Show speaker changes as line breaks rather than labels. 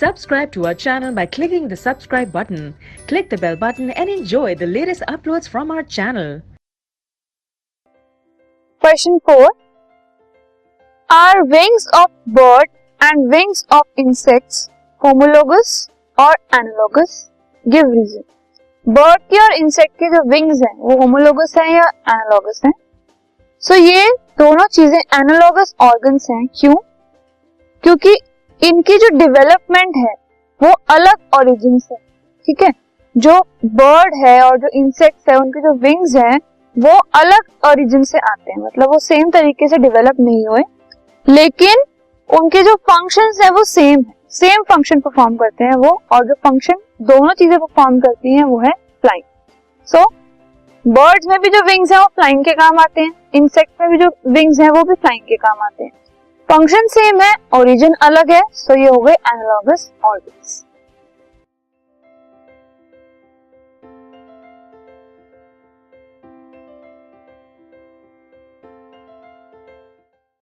Subscribe to our channel by clicking the subscribe button. Click the bell button and enjoy the latest uploads from our channel.
Question 4. Are wings of bird and wings of insects homologous or analogous? Give reason. Bird की और insect के जो wings हैं वो homologous है या analogous है? सो ये दोनों चीजें एनालॉगस ऑर्गन्स हैं. क्यों? क्योंकि इनकी जो डेवलपमेंट है वो अलग ओरिजिन से. ठीक है, जो बर्ड है और जो इंसेक्ट्स है उनके जो विंग्स हैं वो अलग ओरिजिन से आते हैं, मतलब वो सेम तरीके से डेवलप नहीं हुए, लेकिन उनके जो फंक्शंस है वो सेम है, सेम फंक्शन परफॉर्म करते हैं वो, और जो फंक्शन दोनों चीजें परफॉर्म करती हैं वो है फ्लाइंग. सो बर्ड्स में भी जो विंग्स हैं वो फ्लाइंग के काम आते हैं, इंसेक्ट में भी जो विंग्स हैं वो भी फ्लाइंग के काम आते हैं. फंक्शन सेम है, ओरिजिन अलग है, सो ये हो गए एनालॉगस ऑर्गन्स.